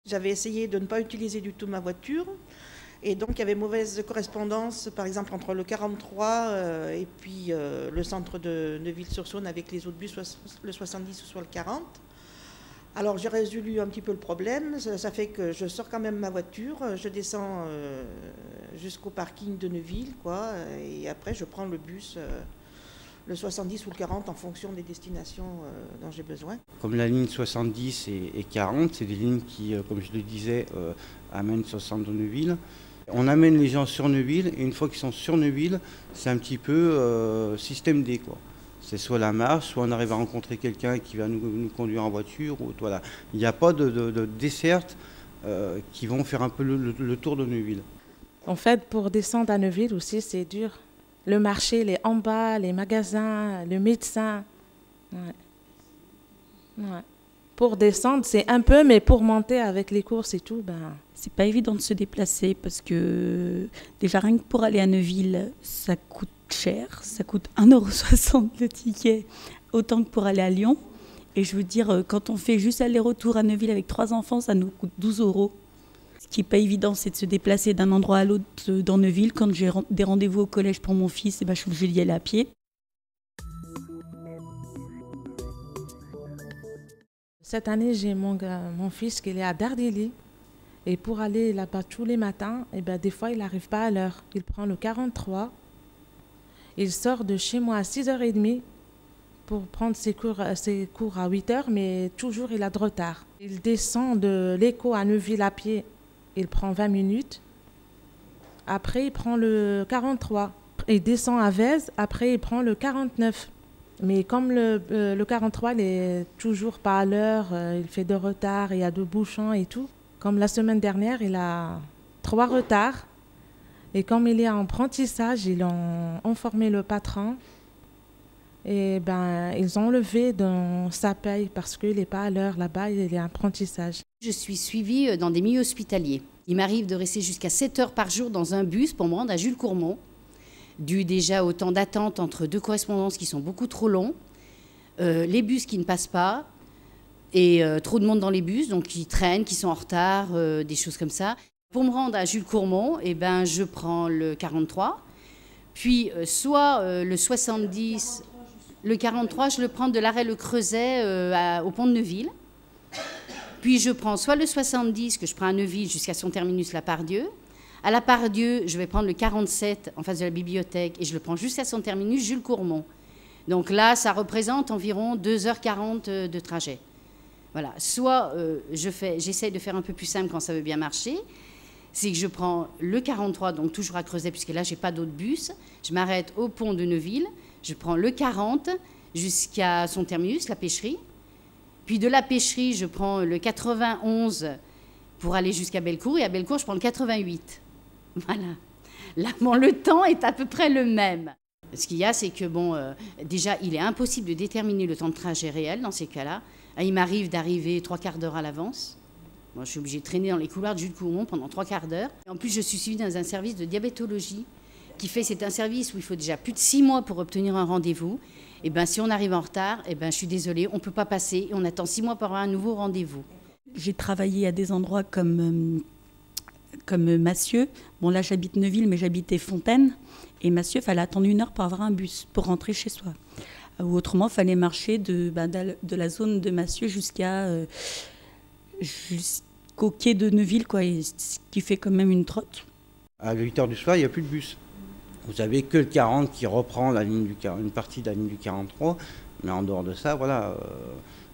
J'avais essayé de ne pas utiliser du tout ma voiture. Et donc, il y avait mauvaise correspondance, par exemple, entre le 43 et puis le centre de Neuville-sur-Saône avec les autres bus, soit le 70 ou soit le 40. Alors, j'ai résolu un petit peu le problème. Ça fait que je sors quand même ma voiture, je descends jusqu'au parking de Neuville, quoi, et après, je prends le bus, le 70 ou le 40, en fonction des destinations dont j'ai besoin. Comme la ligne 70 et 40, c'est des lignes qui, comme je le disais, amènent sur le centre de Neuville. On amène les gens sur Neuville, et une fois qu'ils sont sur Neuville, c'est un petit peu système D, quoi. C'est soit la marche, soit on arrive à rencontrer quelqu'un qui va nous conduire en voiture. Ou, voilà. Il n'y a pas de dessertes qui vont faire un peu le tour de Neuville. En fait, pour descendre à Neuville aussi, c'est dur. Le marché, les en bas, les magasins, le médecin. Ouais. Ouais. Pour descendre, c'est un peu, mais pour monter avec les courses et tout, ben... C'est pas évident de se déplacer parce que déjà rien que pour aller à Neuville, ça coûte cher. Ça coûte 1,60 € le ticket, autant que pour aller à Lyon. Et je veux dire, quand on fait juste aller-retour à Neuville avec 3 enfants, ça nous coûte 12 €. Ce qui n'est pas évident, c'est de se déplacer d'un endroit à l'autre dans Neuville. Quand j'ai des rendez-vous au collège pour mon fils, je suis obligée d'y aller à pied. Cette année, j'ai mon fils qui est à Dardilly. Et pour aller là-bas tous les matins, des fois, il n'arrive pas à l'heure. Il prend le 43. Il sort de chez moi à 6h30 pour prendre ses cours à 8h, mais toujours, il a de retard. Il descend de l'Écho à Neuville à pied. Il prend 20 minutes. Après, il prend le 43. Il descend à Vèze. Après, il prend le 49. Mais comme le 43, il n'est toujours pas à l'heure, il fait de retard, il y a de bouchons et tout. Comme la semaine dernière, il a 3 retards. Et comme il est en apprentissage, ils ont informé le patron. Et ils ont levé dans sa paye parce qu'il n'est pas à l'heure là-bas, il est en apprentissage. Je suis suivie dans des milieux hospitaliers. Il m'arrive de rester jusqu'à 7 heures par jour dans un bus pour me rendre à Jules Courmont, dû déjà au temps d'attente entre 2 correspondances qui sont beaucoup trop longs, les bus qui ne passent pas, et trop de monde dans les bus, donc qui traînent, qui sont en retard, des choses comme ça. Pour me rendre à Jules Courmont, je prends le 43, puis soit le 70, le 43, je le prends de l'arrêt Le Creuset au pont de Neuville. Puis je prends soit le 70, que je prends à Neuville jusqu'à son terminus La Part-Dieu. À La Part-Dieu, je vais prendre le 47 en face de la bibliothèque et je le prends jusqu'à son terminus Jules Courmont. Donc là, ça représente environ 2h40 de trajet. Voilà. Soit j'essaye de faire un peu plus simple quand ça veut bien marcher. C'est que je prends le 43, donc toujours à Creuset, puisque là, je n'ai pas d'autre bus. Je m'arrête au pont de Neuville. Je prends le 40 jusqu'à son terminus, la pêcherie. Puis de la pêcherie, je prends le 91 pour aller jusqu'à Bellecour. Et à Bellecour, je prends le 88. Voilà. Là, le temps est à peu près le même. Ce qu'il y a, c'est que, déjà, il est impossible de déterminer le temps de trajet réel dans ces cas-là. Il m'arrive d'arriver 3/4 d'heure à l'avance. Moi, je suis obligée de traîner dans les couloirs de Jules Courmont pendant 3/4 d'heure. En plus, je suis suivie dans un service de diabétologie qui fait, c'est un service où il faut déjà plus de 6 mois pour obtenir un rendez-vous. Et si on arrive en retard, je suis désolée, on ne peut pas passer et on attend 6 mois pour avoir un nouveau rendez-vous. J'ai travaillé à des endroits comme Massieu. Bon, là, j'habite Neuville, mais j'habitais Fontaine. Et Massieu, il fallait attendre 1 heure pour avoir un bus, pour rentrer chez soi. Ou autrement, il fallait marcher de la zone de Massieu jusqu'au quai de Neuville, quoi, ce qui fait quand même une trotte. À 8h du soir, il n'y a plus de bus. Vous n'avez que le 40 qui reprend une partie de la ligne du 43, mais en dehors de ça, voilà.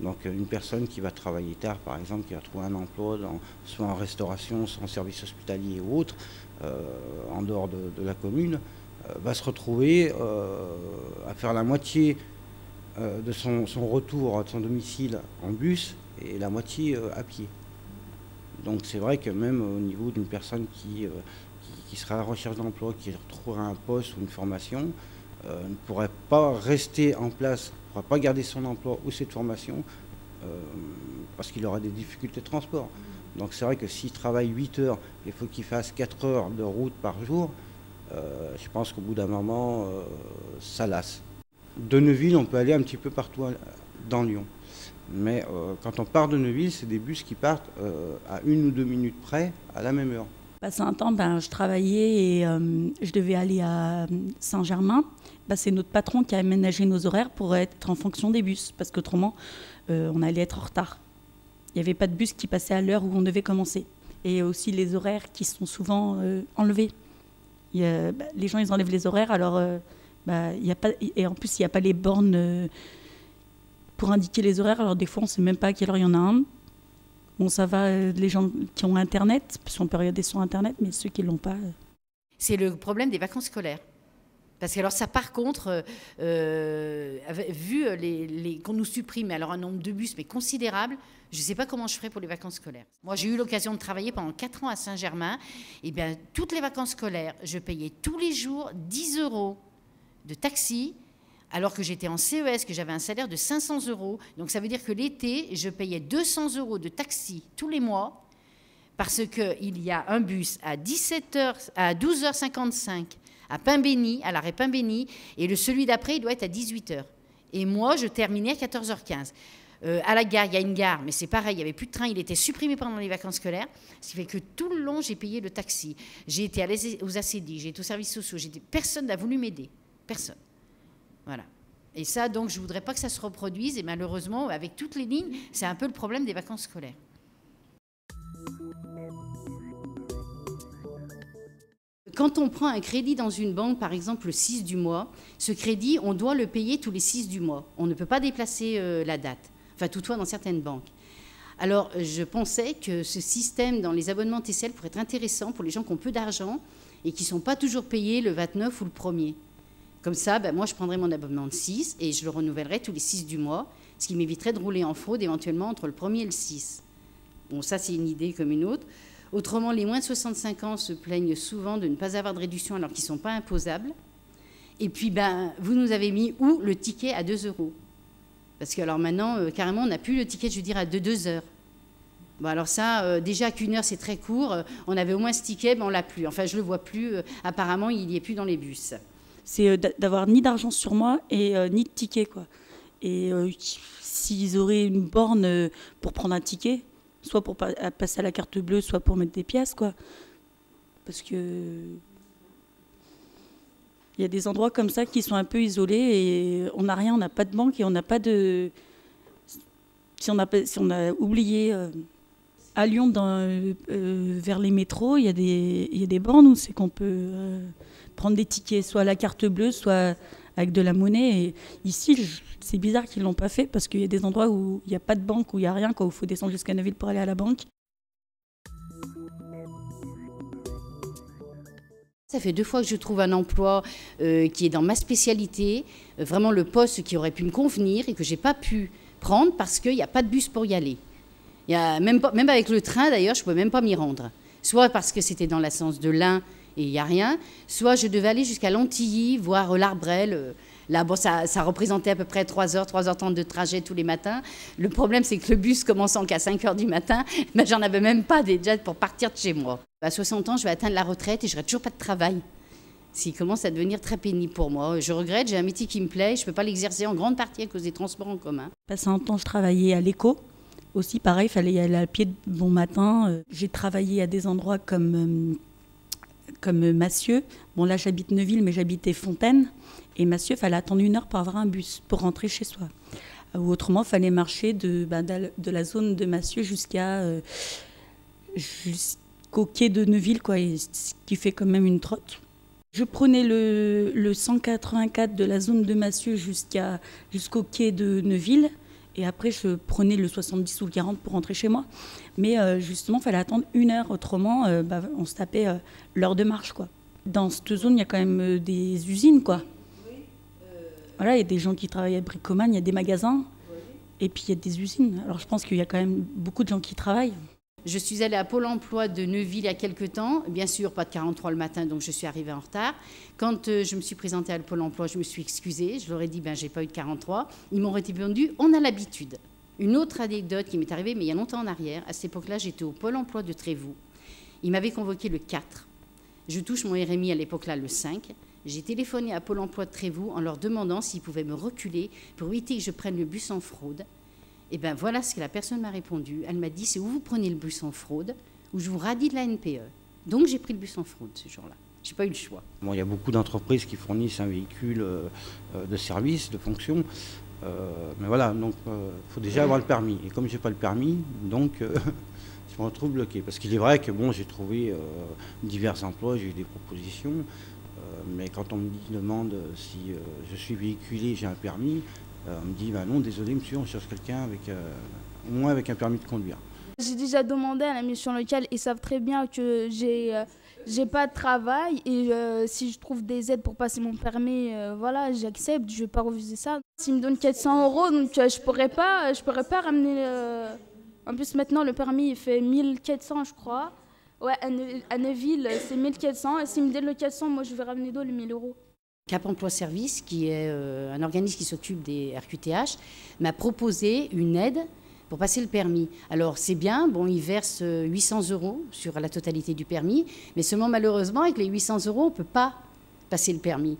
Donc une personne qui va travailler tard, par exemple, qui va trouver un emploi, soit en restauration, soit en service hospitalier ou autre, en dehors de la commune, va se retrouver à faire la moitié de son retour à son domicile en bus et la moitié à pied. Donc c'est vrai que même au niveau d'une personne qui serait à la recherche d'emploi, qui retrouverait un poste ou une formation, ne pourrait pas rester en place, ne pourrait pas garder son emploi ou cette formation, parce qu'il aura des difficultés de transport. Donc c'est vrai que s'il travaille 8 heures, il faut qu'il fasse 4 heures de route par jour, je pense qu'au bout d'un moment, ça lasse. De Neuville, on peut aller un petit peu partout dans Lyon. Mais quand on part de Neuville, c'est des bus qui partent à 1 ou 2 minutes près, à la même heure. Passé un temps, je travaillais et je devais aller à Saint-Germain. C'est notre patron qui a aménagé nos horaires pour être en fonction des bus, parce qu'autrement, on allait être en retard. Il n'y avait pas de bus qui passait à l'heure où on devait commencer. Et aussi les horaires qui sont souvent enlevés. Les gens, ils enlèvent les horaires, alors y a pas, et en plus, il n'y a pas les bornes pour indiquer les horaires. Alors des fois, on ne sait même pas à quelle heure il y en a un. Bon, ça va, les gens qui ont Internet, parce qu'on peut regarder sur Internet, mais ceux qui ne l'ont pas... C'est le problème des vacances scolaires. Parce que alors ça, par contre, vu qu'on nous supprime alors un nombre de bus mais considérable, je ne sais pas comment je ferai pour les vacances scolaires. Moi, j'ai eu l'occasion de travailler pendant 4 ans à Saint-Germain. Et bien, toutes les vacances scolaires, je payais tous les jours 10 € de taxi, alors que j'étais en CES, que j'avais un salaire de 500 €. Donc ça veut dire que l'été, je payais 200 € de taxi tous les mois, parce qu'il y a un bus à 12h55 à Pain-Béni, à l'arrêt Pain-Béni, et celui d'après, il doit être à 18h. Et moi, je terminais à 14h15. À la gare, il y a une gare, mais c'est pareil, il n'y avait plus de train, il était supprimé pendant les vacances scolaires, ce qui fait que tout le long, j'ai payé le taxi. J'ai été aux ACD, j'ai été aux services sociaux, personne n'a voulu m'aider, personne. Voilà. Et ça, donc, je ne voudrais pas que ça se reproduise, et malheureusement, avec toutes les lignes, c'est un peu le problème des vacances scolaires. Quand on prend un crédit dans une banque, par exemple le 6 du mois, ce crédit, on doit le payer tous les 6 du mois. On ne peut pas déplacer la date, enfin toutefois dans certaines banques. Alors je pensais que ce système dans les abonnements TCL pourrait être intéressant pour les gens qui ont peu d'argent et qui ne sont pas toujours payés le 29 ou le 1er. Comme ça, moi je prendrais mon abonnement de 6 et je le renouvellerais tous les 6 du mois, ce qui m'éviterait de rouler en fraude éventuellement entre le 1er et le 6. Bon, ça c'est une idée comme une autre. Autrement, les moins de 65 ans se plaignent souvent de ne pas avoir de réduction alors qu'ils ne sont pas imposables. Et puis, vous nous avez mis où le ticket à 2 €. Parce que alors maintenant, carrément, on n'a plus le ticket, je veux dire, à 2 heures. Bon, alors ça, déjà qu'une heure, c'est très court. On avait au moins ce ticket, on ne l'a plus. Enfin, je ne le vois plus. Apparemment, il n'y est plus dans les bus. C'est d'avoir ni d'argent sur moi et ni de ticket, quoi. Et s'ils auraient une borne pour prendre un ticket, soit pour passer à la carte bleue, soit pour mettre des pièces, quoi. Parce que il y a des endroits comme ça qui sont un peu isolés et on n'a rien, on n'a pas de banque et on n'a pas de... Si on a oublié... à Lyon, vers les métros, il y a des bornes où c'est qu'on peut prendre des tickets, soit à la carte bleue, soit avec de la monnaie. Et ici, c'est bizarre qu'ils ne l'ont pas fait parce qu'il y a des endroits où il n'y a pas de banque, où il n'y a rien, où il faut descendre jusqu'à Neuville pour aller à la banque. Ça fait 2 fois que je trouve un emploi qui est dans ma spécialité, vraiment le poste qui aurait pu me convenir et que je n'ai pas pu prendre parce qu'il n'y a pas de bus pour y aller. Il y a même avec le train, d'ailleurs, je ne pouvais même pas m'y rendre. Soit parce que c'était dans l'essence de l'Ain et il n'y a rien, soit je devais aller jusqu'à Lantilly, voir l'Arbrel. Là, ça représentait à peu près 3h30 de trajet tous les matins. Le problème, c'est que le bus commençant qu'à 5h du matin, j'en avais même pas déjà pour partir de chez moi. À 60 ans, je vais atteindre la retraite et je n'aurai toujours pas de travail. S'il commence à devenir très pénible pour moi. Je regrette, j'ai un métier qui me plaît, je ne peux pas l'exercer en grande partie à cause des transports en commun. Passé un temps, je travaillais à l'Éco. Aussi, pareil, il fallait y aller à pied de bon matin. J'ai travaillé à des endroits comme Massieu. Bon, là, j'habite Neuville, mais j'habitais Fontaine. Et Massieu, il fallait attendre 1 heure pour avoir un bus, pour rentrer chez soi. Ou autrement, il fallait marcher de la zone de Massieu jusqu'au quai de Neuville, quoi, ce qui fait quand même une trotte. Je prenais le 184 de la zone de Massieu jusqu'au quai de Neuville. Et après, je prenais le 70 ou le 40 pour rentrer chez moi. Mais justement, il fallait attendre 1 heure. Autrement, on se tapait l'heure de marche, quoi. Dans cette zone, il y a quand même des usines, quoi. Voilà, il y a des gens qui travaillent à Bricoman, il y a des magasins. Et puis, il y a des usines. Alors, je pense qu'il y a quand même beaucoup de gens qui travaillent. Je suis allée à Pôle emploi de Neuville il y a quelques temps. Bien sûr, pas de 43 le matin, donc je suis arrivée en retard. Quand je me suis présentée à Pôle emploi, je me suis excusée. Je leur ai dit, j'ai pas eu de 43. Ils m'ont répondu, on a l'habitude. Une autre anecdote qui m'est arrivée, mais il y a longtemps en arrière. À cette époque-là, j'étais au Pôle emploi de Trévoux. Ils m'avaient convoqué le 4. Je touche mon RMI à l'époque-là le 5. J'ai téléphoné à Pôle emploi de Trévoux en leur demandant s'ils pouvaient me reculer pour éviter que je prenne le bus en fraude. Et bien voilà ce que la personne m'a répondu. Elle m'a dit, c'est où vous prenez le bus en fraude ou je vous radie de la NPE. Donc j'ai pris le bus en fraude ce jour-là. Je n'ai pas eu le choix. Bon, il y a beaucoup d'entreprises qui fournissent un véhicule de service, de fonction. Mais voilà, donc il faut déjà avoir le permis. Et comme je n'ai pas le permis, donc je me retrouve bloqué. Parce qu'il est vrai que bon, j'ai trouvé divers emplois, j'ai eu des propositions. Mais quand on me demande si je suis véhiculé, j'ai un permis, on me dit non, désolé monsieur, on cherche quelqu'un avec au moins avec un permis de conduire. J'ai déjà demandé à la mission locale, ils savent très bien que j'ai pas de travail et si je trouve des aides pour passer mon permis, voilà, j'accepte, je vais pas refuser ça. S'ils me donnent 400 €, donc je pourrais pas ramener. En plus maintenant le permis il fait 1400 je crois. Ouais, à Neuville c'est 1400 et s'ils me donnent le 400, moi je vais ramener d'où les 1000 €. Cap Emploi Service, qui est un organisme qui s'occupe des RQTH, m'a proposé une aide pour passer le permis. Alors c'est bien, bon, ils versent 800 € sur la totalité du permis, mais seulement malheureusement avec les 800 € on ne peut pas passer le permis.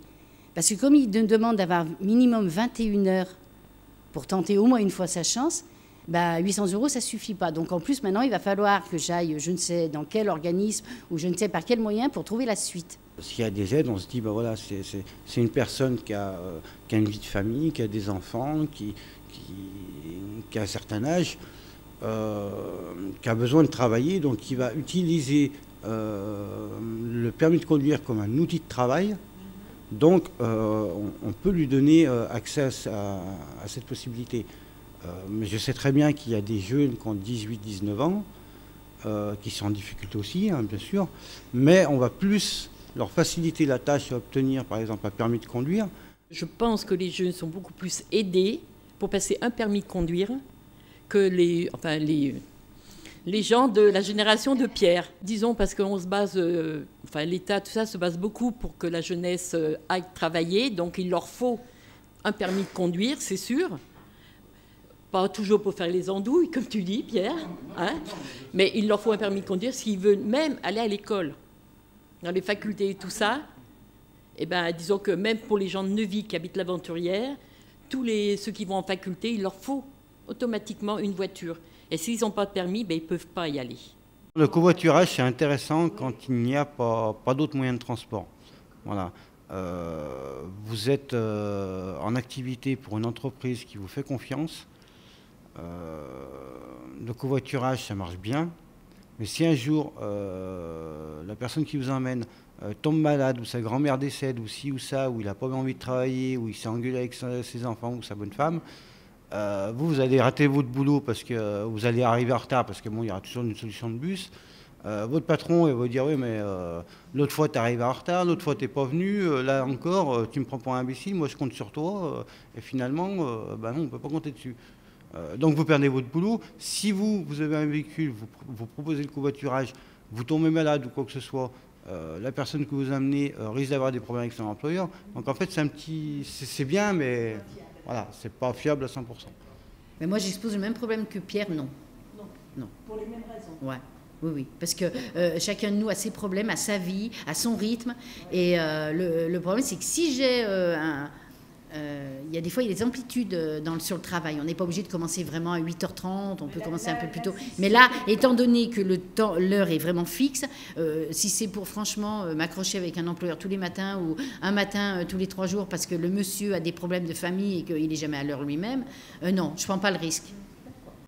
Parce que comme ils demandent d'avoir minimum 21 heures pour tenter au moins une fois sa chance, 800 € ça ne suffit pas. Donc en plus maintenant il va falloir que j'aille je ne sais dans quel organisme ou je ne sais par quel moyen pour trouver la suite. S'il y a des aides, on se dit, voilà, c'est une personne qui a une vie de famille, qui a des enfants, qui a un certain âge, qui a besoin de travailler, donc qui va utiliser le permis de conduire comme un outil de travail. Donc on peut lui donner accès à cette possibilité. Mais je sais très bien qu'il y a des jeunes qui ont 18-19 ans, qui sont en difficulté aussi, hein, bien sûr, mais on va plus leur faciliter la tâche à obtenir, par exemple, un permis de conduire. Je pense que les jeunes sont beaucoup plus aidés pour passer un permis de conduire que les gens de la génération de Pierre. Disons parce qu'on se base, l'État, tout ça se base beaucoup pour que la jeunesse aille travailler, donc il leur faut un permis de conduire, c'est sûr. Pas toujours pour faire les andouilles, comme tu dis, Pierre, hein, mais il leur faut un permis de conduire s'ils veulent même aller à l'école. Dans les facultés et tout ça, disons que même pour les gens de Neuville qui habitent l'Aventurière, ceux qui vont en faculté, il leur faut automatiquement une voiture. Et s'ils n'ont pas de permis, ils ne peuvent pas y aller. Le covoiturage, c'est intéressant quand il n'y a pas d'autres moyens de transport. Voilà. Vous êtes en activité pour une entreprise qui vous fait confiance. Le covoiturage, ça marche bien. Mais si un jour, la personne qui vous emmène tombe malade, ou sa grand-mère décède, ou ci ou ça, ou il n'a pas envie de travailler, ou il s'est engueulé avec ses enfants ou sa bonne femme, vous allez rater votre boulot parce que vous allez arriver en retard, parce que bon, il y aura toujours une solution de bus. Votre patron il va vous dire, oui, mais l'autre fois, tu es arrivé en retard, l'autre fois, tu n'es pas venu, là encore, tu me prends pour un imbécile, moi, je compte sur toi, et finalement, non, on ne peut pas compter dessus. Donc vous perdez votre boulot. Si vous avez un véhicule, vous proposez le covoiturage, vous tombez malade ou quoi que ce soit, la personne que vous amenez risque d'avoir des problèmes avec son employeur. Donc en fait c'est bien, mais voilà, c'est pas fiable à 100%. Mais moi j'expose le même problème que Pierre, non. Pour les mêmes raisons. Ouais. Oui, parce que chacun de nous a ses problèmes, a sa vie, a son rythme. Et le problème c'est que si j'ai il y a des fois, il y a des amplitudes sur le travail. On n'est pas obligé de commencer vraiment à 8h30, on peut commencer un peu plus tôt. Mais là, étant donné que l'heure est vraiment fixe, si c'est pour franchement m'accrocher avec un employeur tous les matins ou un matin tous les 3 jours parce que le monsieur a des problèmes de famille et qu'il n'est jamais à l'heure lui-même, non, je ne prends pas le risque.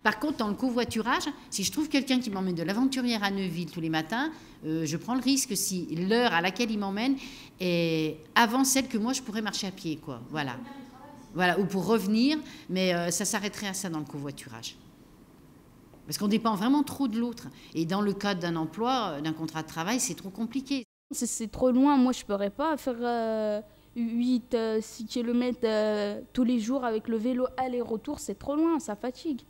Par contre, dans le covoiturage, si je trouve quelqu'un qui m'emmène de l'Aventurière à Neuville tous les matins, je prends le risque si l'heure à laquelle il m'emmène est avant celle que moi je pourrais marcher à pied, quoi. Voilà, ou pour revenir, mais ça s'arrêterait à ça dans le covoiturage. Parce qu'on dépend vraiment trop de l'autre. Et dans le cadre d'un emploi, d'un contrat de travail, c'est trop compliqué. C'est trop loin, moi je ne pourrais pas faire 8-6 km tous les jours avec le vélo aller-retour, c'est trop loin, ça fatigue.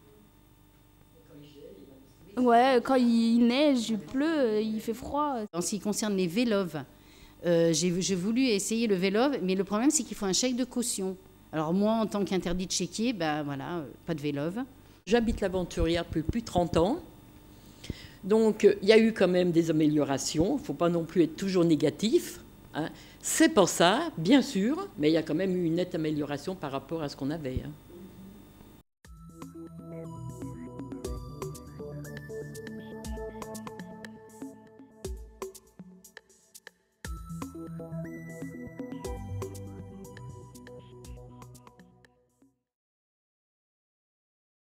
Ouais, quand il neige, il pleut, il fait froid. En ce qui concerne les véloves, j'ai voulu essayer le vélove, mais le problème, c'est qu'il faut un chèque de caution. Alors moi, en tant qu'interdit de chéquier, ben voilà, pas de vélove. J'habite l'Aventurière depuis plus de 30 ans. Donc, il y a eu quand même des améliorations. Il ne faut pas non plus être toujours négatif. Hein. C'est pour ça, bien sûr, mais il y a quand même eu une nette amélioration par rapport à ce qu'on avait. Hein.